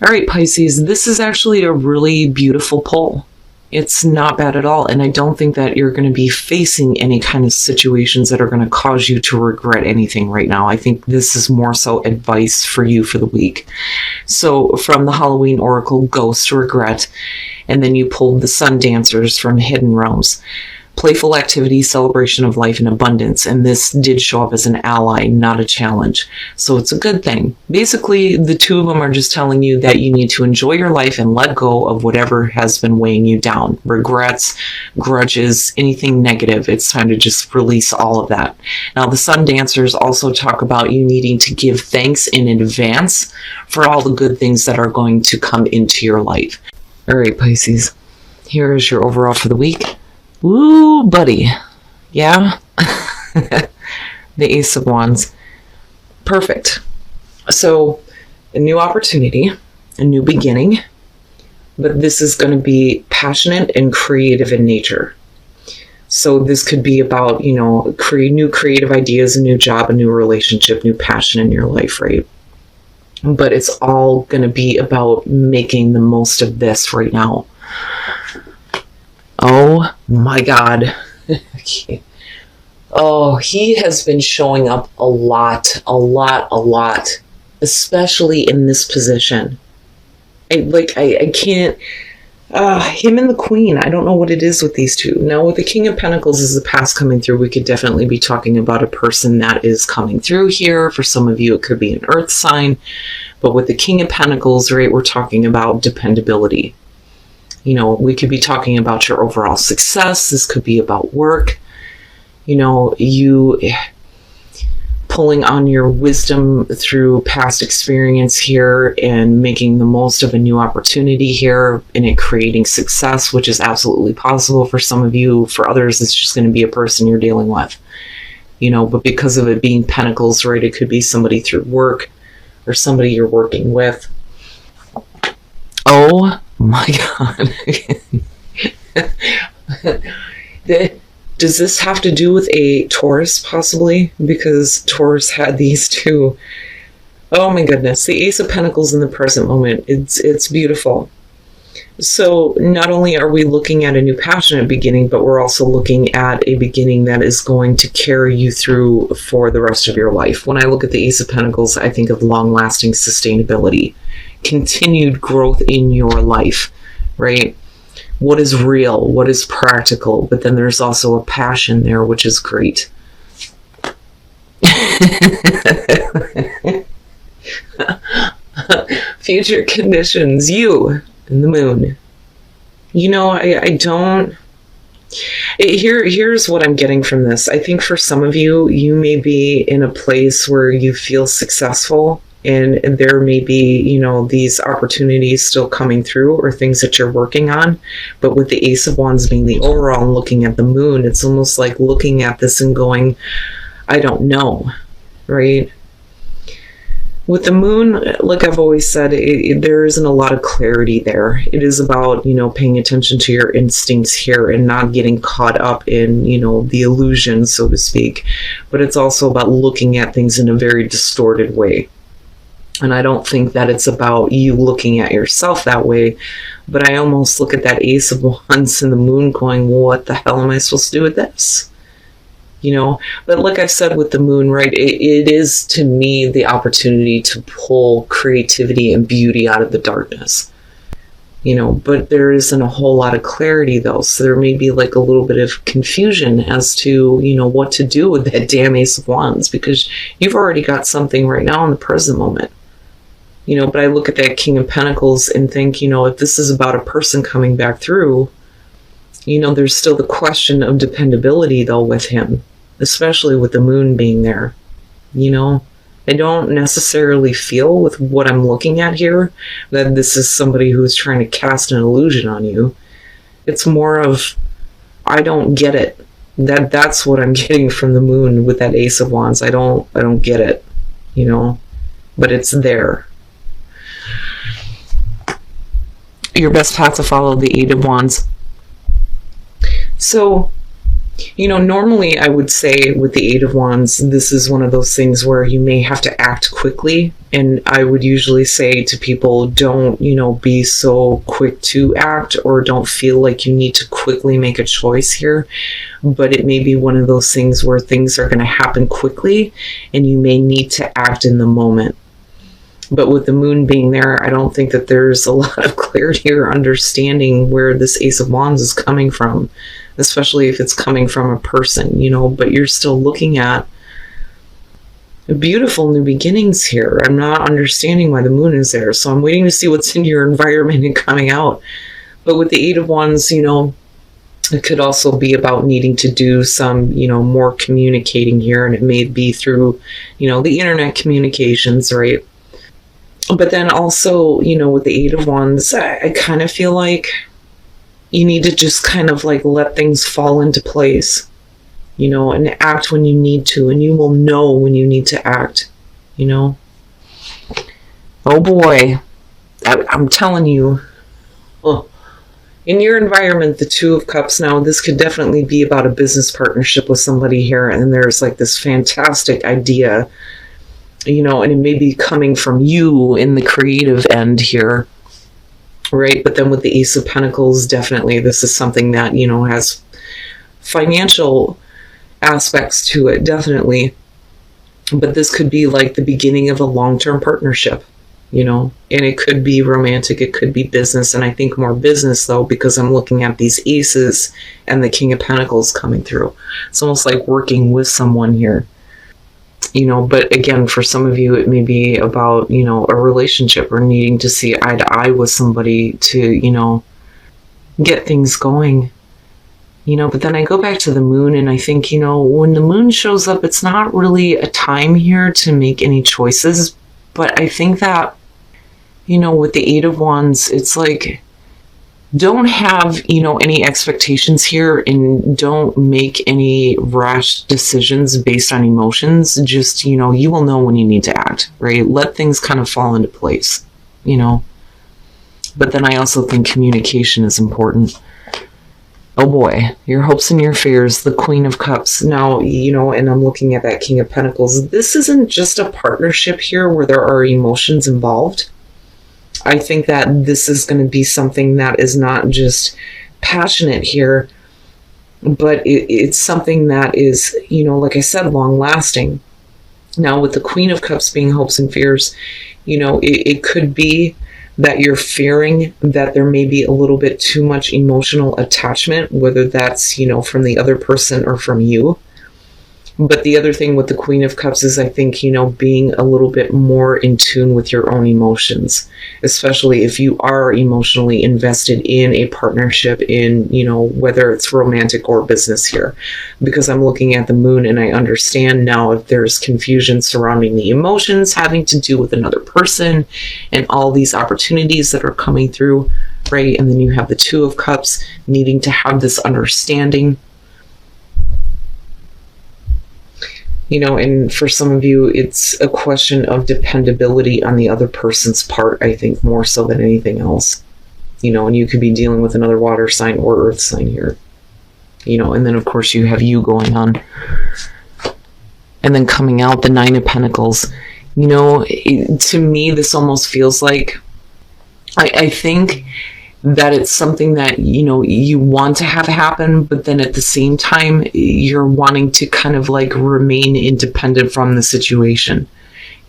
All right, Pisces, this is actually a really beautiful pull. It's not bad at all. And I don't think that you're going to be facing any kind of situations that are going to cause you to regret anything right now. I think this is more so advice for you for the week. So from the Halloween Oracle, Ghost, Regret, and then you pulled the Sun Dancers from Hidden Realms. Playful activity, celebration of life, and abundance. And this did show up as an ally, not a challenge. So it's a good thing. Basically, the two of them are just telling you that you need to enjoy your life and let go of whatever has been weighing you down. Regrets, grudges, anything negative. It's time to just release all of that. Now, the Sun Dancers also talk about you needing to give thanks in advance for all the good things that are going to come into your life. All right, Pisces, here is your overall for the week. Woo, buddy. Yeah? The Ace of Wands. Perfect. So, a new opportunity, a new beginning, but this is going to be passionate and creative in nature. So this could be about, new creative ideas, a new job, a new relationship, new passion in your life, right? But it's all going to be about making the most of this right now. Oh my God. Oh, he has been showing up a lot, especially in this position. I can't, him and the Queen, I don't know what it is with these two. Now with the King of Pentacles as the past coming through, we could definitely be talking about a person that is coming through here. For some of you, it could be an earth sign. But with the King of Pentacles, right, we're talking about dependability. We could be talking about your overall success. This could be about work. You pulling on your wisdom through past experience here and making the most of a new opportunity here and it creating success, which is absolutely possible for some of you. For others, it's just going to be a person you're dealing with. But because of it being Pentacles, right, it could be somebody through work or somebody you're working with. Oh my God. Does this have to do with a Taurus possibly? Because Taurus had these two. Oh my goodness. The Ace of Pentacles in the present moment. It's beautiful. So not only are we looking at a new passionate beginning, but we're also looking at a beginning that is going to carry you through for the rest of your life. When I look at the Ace of Pentacles, I think of long-lasting sustainability, continued growth in your life, right? What is real, what is practical, but then there's also a passion there, which is great. Future conditions, you and the moon. I don't... Here's what I'm getting from this. I think for some of you, you may be in a place where you feel successful and there may be, these opportunities still coming through or things that you're working on. But with the Ace of Wands being the overall and looking at the moon, it's almost like looking at this and going, I don't know, right? With the moon, like I've always said, there isn't a lot of clarity there. It is about, paying attention to your instincts here and not getting caught up in, the illusion, so to speak. But it's also about looking at things in a very distorted way. And I don't think that it's about you looking at yourself that way, but I almost look at that Ace of Wands and the moon going, what the hell am I supposed to do with this? But like I said with the moon, right, it is to me the opportunity to pull creativity and beauty out of the darkness, but there isn't a whole lot of clarity though. So there may be like a little bit of confusion as to, what to do with that damn Ace of Wands, because you've already got something right now in the present moment. But I look at that King of Pentacles and think, if this is about a person coming back through, there's still the question of dependability though with him, especially with the moon being there. I don't necessarily feel with what I'm looking at here that this is somebody who's trying to cast an illusion on you. It's more of, I don't get it. That's what I'm getting from the moon with that Ace of Wands. I don't get it, but it's there. Your best path to follow, the Eight of Wands. So Normally I would say with the Eight of Wands, this is one of those things where you may have to act quickly. And I would usually say to people, don't, be so quick to act, or don't feel like you need to quickly make a choice here. But it may be one of those things where things are going to happen quickly and you may need to act in the moment. But with the moon being there, I don't think that there's a lot of clarity or understanding where this Ace of Wands is coming from, especially if it's coming from a person, but you're still looking at beautiful new beginnings here. I'm not understanding why the moon is there. So I'm waiting to see what's in your environment and coming out. But with the Eight of Wands, it could also be about needing to do some, more communicating here. And it may be through, the internet communications, right? But then also, with the Eight of Wands, I kind of feel like you need to just kind of like let things fall into place, and act when you need to, and you will know when you need to act, Oh boy, I'm telling you, in your environment, the Two of Cups, now this could definitely be about a business partnership with somebody here, and there's like this fantastic idea, and it may be coming from you in the creative end here, right? But then with the Ace of Pentacles, definitely this is something that, has financial aspects to it, definitely. But this could be like the beginning of a long-term partnership, and it could be romantic, it could be business, and I think more business though, because I'm looking at these aces and the King of Pentacles coming through. It's almost like working with someone here. But again, for some of you, it may be about, a relationship or needing to see eye to eye with somebody to, get things going, but then I go back to the moon and I think, when the moon shows up, it's not really a time here to make any choices. But I think that, with the Eight of Wands, it's like, don't have, any expectations here, and don't make any rash decisions based on emotions. Just, you will know when you need to act, right? Let things kind of fall into place, But then I also think communication is important. Oh boy, your hopes and your fears, the Queen of Cups. Now, and I'm looking at that King of Pentacles. This isn't just a partnership here where there are emotions involved. I think that this is going to be something that is not just passionate here, but it's something that is, like I said, long lasting. Now, with the Queen of Cups being hopes and fears, it could be that you're fearing that there may be a little bit too much emotional attachment, whether that's, from the other person or from you. But the other thing with the Queen of Cups is, I think, being a little bit more in tune with your own emotions, especially if you are emotionally invested in a partnership, in, whether it's romantic or business here. Because I'm looking at the moon and I understand now if there's confusion surrounding the emotions having to do with another person and all these opportunities that are coming through, right? And then you have the Two of Cups needing to have this understanding. And for some of you, it's a question of dependability on the other person's part, I think, more so than anything else. And you could be dealing with another water sign or earth sign here. And then, of course, you have you going on. And then coming out, the Nine of Pentacles. To me, this almost feels like, I think that it's something that, you want to have happen, but then at the same time, you're wanting to kind of like remain independent from the situation.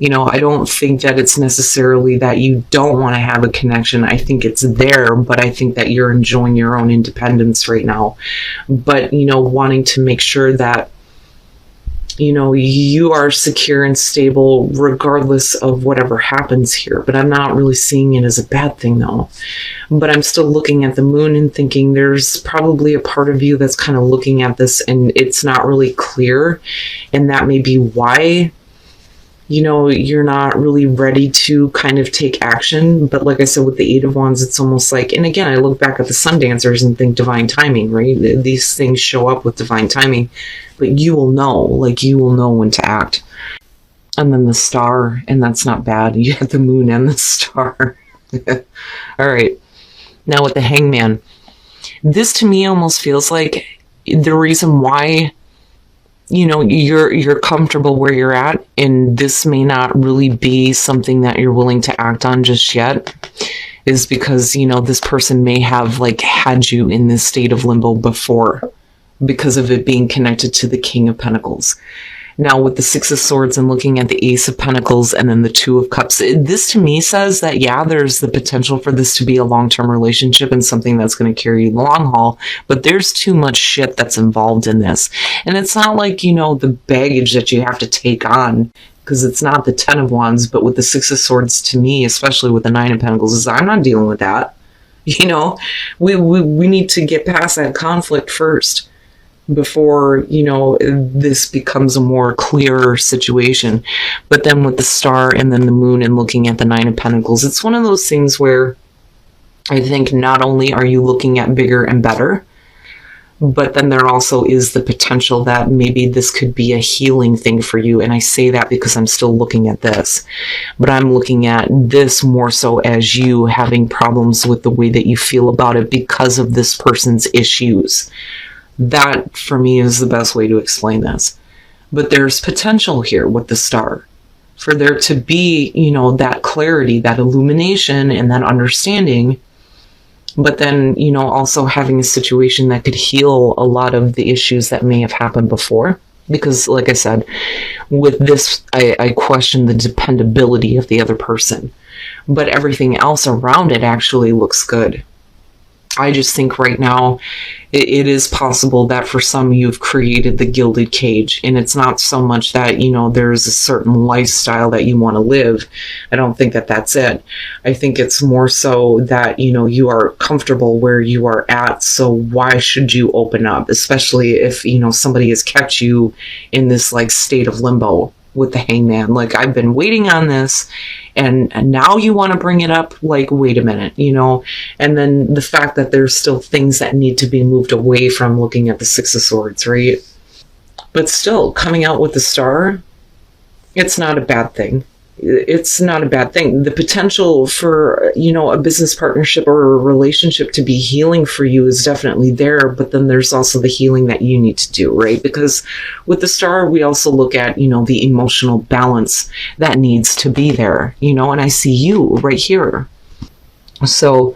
I don't think that it's necessarily that you don't want to have a connection. I think it's there, but I think that you're enjoying your own independence right now. But, wanting to make sure that, you are secure and stable regardless of whatever happens here. But I'm not really seeing it as a bad thing though. But I'm still looking at the moon and thinking there's probably a part of you that's kind of looking at this and it's not really clear. And that may be why, you're not really ready to kind of take action. But like I said, with the Eight of Wands, it's almost like, and again, I look back at the Sun Dancers and think divine timing, right? These things show up with divine timing, but you will know when to act. And then the Star, and that's not bad. You have the moon and the star. All right. Now with the Hangman, this to me almost feels like the reason why, you're comfortable where you're at, and this may not really be something that you're willing to act on just yet, is because, this person may have like had you in this state of limbo before because of it being connected to the King of Pentacles. Now, with the Six of Swords and looking at the Ace of Pentacles and then the Two of Cups, this to me says that, yeah, there's the potential for this to be a long-term relationship and something that's going to carry you the long haul, but there's too much shit that's involved in this. And it's not like, the baggage that you have to take on, because it's not the Ten of Wands, but with the Six of Swords, to me, especially with the Nine of Pentacles, is I'm not dealing with that. We need to get past that conflict first, before this becomes a more clearer situation. But then with the Star and then the Moon and looking at the Nine of Pentacles, it's one of those things where I think not only are you looking at bigger and better, but then there also is the potential that maybe this could be a healing thing for you. And I say that because I'm still looking at this, but I'm looking at this more so as you having problems with the way that you feel about it because of this person's issues. That, for me, is the best way to explain this. But there's potential here with the Star for there to be, that clarity, that illumination, and that understanding. But then, also having a situation that could heal a lot of the issues that may have happened before. Because, like I said, with this, I question the dependability of the other person. But everything else around it actually looks good. I just think right now it is possible that for some you've created the gilded cage, and it's not so much that, there's a certain lifestyle that you want to live. I don't think that that's it. I think it's more so that, you are comfortable where you are at. So why should you open up, especially if, somebody has kept you in this like state of limbo with the Hangman. Like, I've been waiting on this, and now you want to bring it up? Like, wait a minute, And then the fact that there's still things that need to be moved away from, looking at the Six of Swords, right? But still, coming out with the Star, it's not a bad thing. It's not a bad thing. The potential for, a business partnership or a relationship to be healing for you is definitely there, but then there's also the healing that you need to do, right? Because with the Star, we also look at, the emotional balance that needs to be there, and I see you right here. So,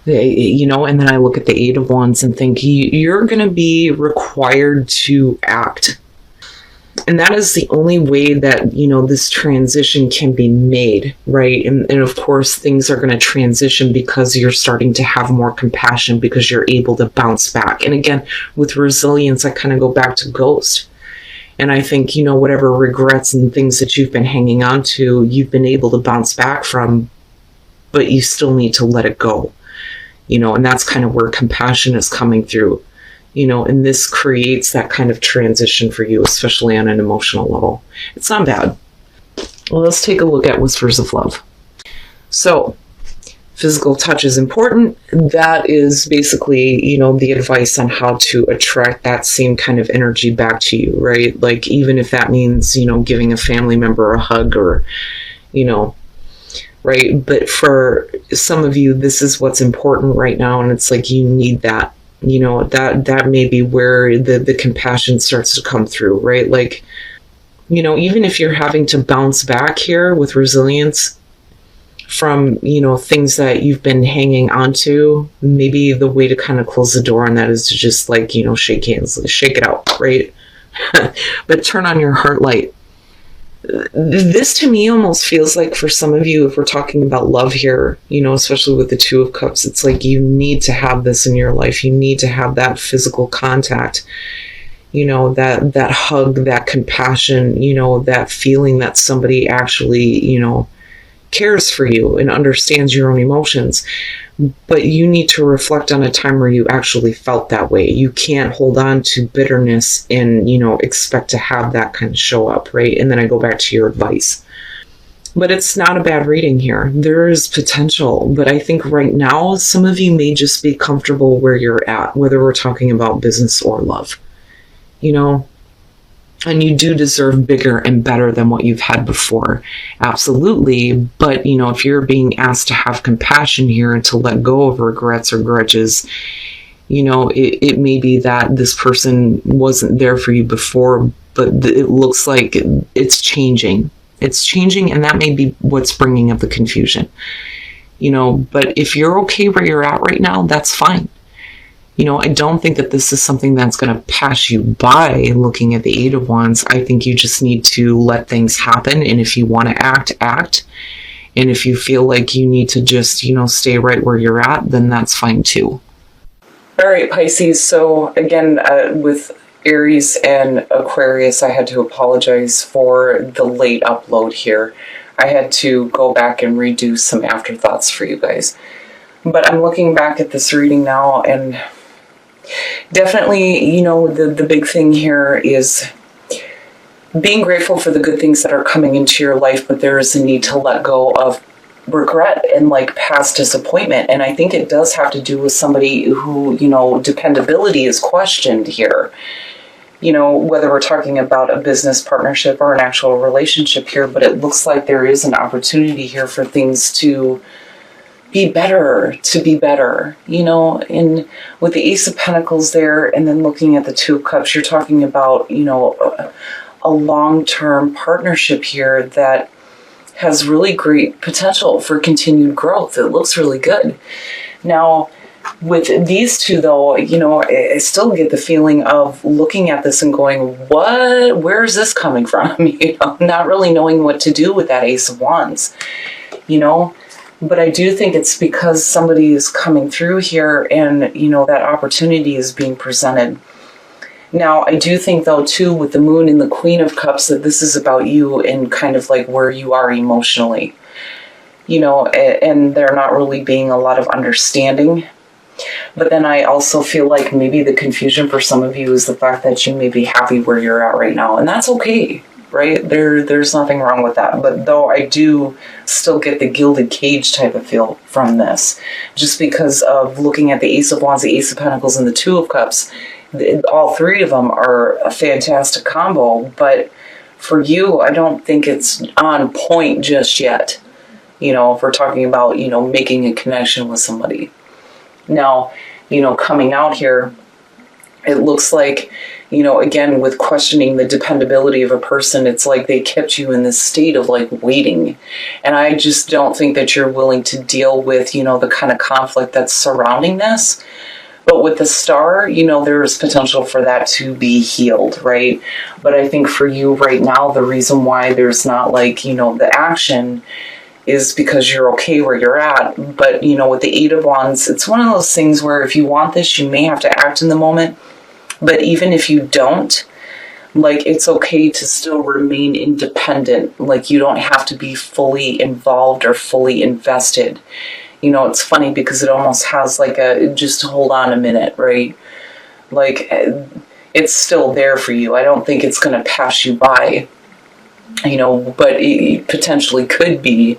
and then I look at the Eight of Wands and think you're going to be required to act. And that is the only way that, this transition can be made, right? And of course, things are going to transition because you're starting to have more compassion, because you're able to bounce back. And again, with resilience, I kind of go back to Ghost. And I think, whatever regrets and things that you've been hanging on to, you've been able to bounce back from, but you still need to let it go, and that's kind of where compassion is coming through. And this creates that kind of transition for you, especially on an emotional level. It's not bad. Well, let's take a look at Whispers of Love. So, physical touch is important. That is basically, the advice on how to attract that same kind of energy back to you, right? Like, even if that means, giving a family member a hug or, right? But for some of you, this is what's important right now, and it's like you need that. That may be where the compassion starts to come through, right? Like, even if you're having to bounce back here with resilience from, things that you've been hanging on to, maybe the way to kind of close the door on that is to just like, shake hands, shake it out, right? But turn on your heart light. This to me almost feels like, for some of you, if we're talking about love here, especially with the Two of Cups, it's like you need to have this in your life. You need to have that physical contact, that hug, that compassion, that feeling that somebody actually, cares for you and understands your own emotions. But you need to reflect on a time where you actually felt that way. You can't hold on to bitterness and, expect to have that kind of show up, right? And then I go back to your advice. But it's not a bad reading here. There is potential, but I think right now, some of you may just be comfortable where you're at, whether we're talking about business or love, And you do deserve bigger and better than what you've had before. Absolutely. But, if you're being asked to have compassion here and to let go of regrets or grudges, it may be that this person wasn't there for you before, but it looks like it's changing. It's changing, and that may be what's bringing up the confusion. But if you're okay where you're at right now, that's fine. I don't think that this is something that's going to pass you by looking at the Eight of Wands. I think you just need to let things happen. And if you want to act. And if you feel like you need to just, stay right where you're at, then that's fine too. All right, Pisces. So again, with Aries and Aquarius, I had to apologize for the late upload here. I had to go back and redo some afterthoughts for you guys. But I'm looking back at this reading now, and definitely, the big thing here is being grateful for the good things that are coming into your life, but there is a need to let go of regret and past disappointment. And I think it does have to do with somebody who, dependability is questioned here. Whether we're talking about a business partnership or an actual relationship here, but it looks like there is an opportunity here for things to be better, and with the Ace of Pentacles there, and then looking at the Two of Cups, you're talking about, a long-term partnership here that has really great potential for continued growth. It looks really good. Now, with these two, though, I still get the feeling of looking at this and going, where is this coming from? Not really knowing what to do with that Ace of Wands, But I do think it's because somebody is coming through here and, that opportunity is being presented. Now, I do think, though, too, with the Moon and the Queen of Cups, that this is about you and kind of where you are emotionally, and there not really being a lot of understanding. But then I also feel like maybe the confusion for some of you is the fact that you may be happy where you're at right now, and that's okay. Right? There's nothing wrong with that. But though I do still get the gilded cage type of feel from this, just because of looking at the Ace of Wands, the Ace of Pentacles, and the Two of Cups, all three of them are a fantastic combo. But for you, I don't think it's on point just yet. If we're talking about, making a connection with somebody. Now, coming out here, it looks like, again, with questioning the dependability of a person, it's like they kept you in this state of waiting. And I just don't think that you're willing to deal with, the kind of conflict that's surrounding this. But with the Star, there's potential for that to be healed, right? But I think for you right now, the reason why there's not the action is because you're okay where you're at. But, with the Eight of Wands, it's one of those things where if you want this, you may have to act in the moment. But even if you don't, it's okay to still remain independent. You don't have to be fully involved or fully invested. It's funny because it almost has just hold on a minute, right? It's still there for you. I don't think it's going to pass you by, but it potentially could be.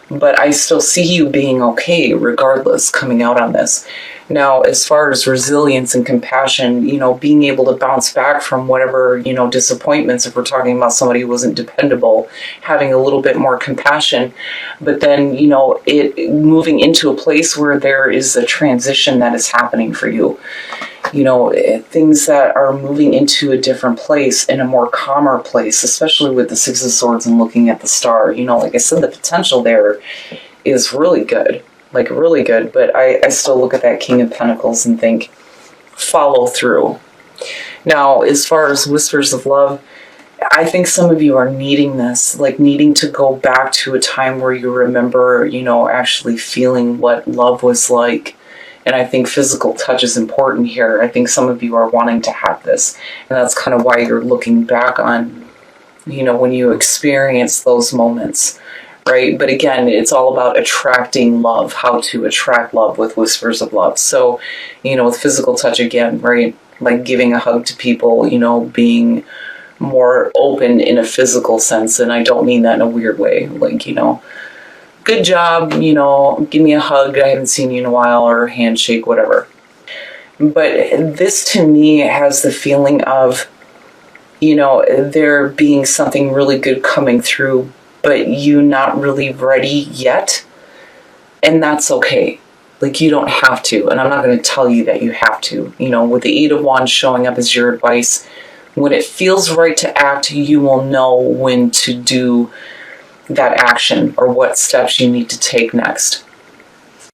But I still see you being okay regardless coming out on this. Now, as far as resilience and compassion, being able to bounce back from whatever, disappointments, if we're talking about somebody who wasn't dependable, having a little bit more compassion, but then, it moving into a place where there is a transition that is happening for you. Things that are moving into a different place, in a more calmer place, especially with the Six of Swords and looking at the Star. Like I said, the potential there is really good. Really good, but I still look at that King of Pentacles and think, follow through. Now, as far as Whispers of Love, I think some of you are needing this, needing to go back to a time where you remember, actually feeling what love was like. And I think physical touch is important here. I think some of you are wanting to have this, and that's kind of why you're looking back on, when you experience those moments. Right? But again, it's all about attracting love, how to attract love with Whispers of Love. So, with physical touch again, right? Giving a hug to people, being more open in a physical sense. And I don't mean that in a weird way. Good job, give me a hug. I haven't seen you in a while, or a handshake, whatever. But this to me has the feeling of, there being something really good coming through, but you not really ready yet. And that's okay. Like, you don't have to, and I'm not going to tell you that you have to. You know, with the Eight of Wands showing up as your advice, when it feels right to act, you will know when to do that action or what steps you need to take next.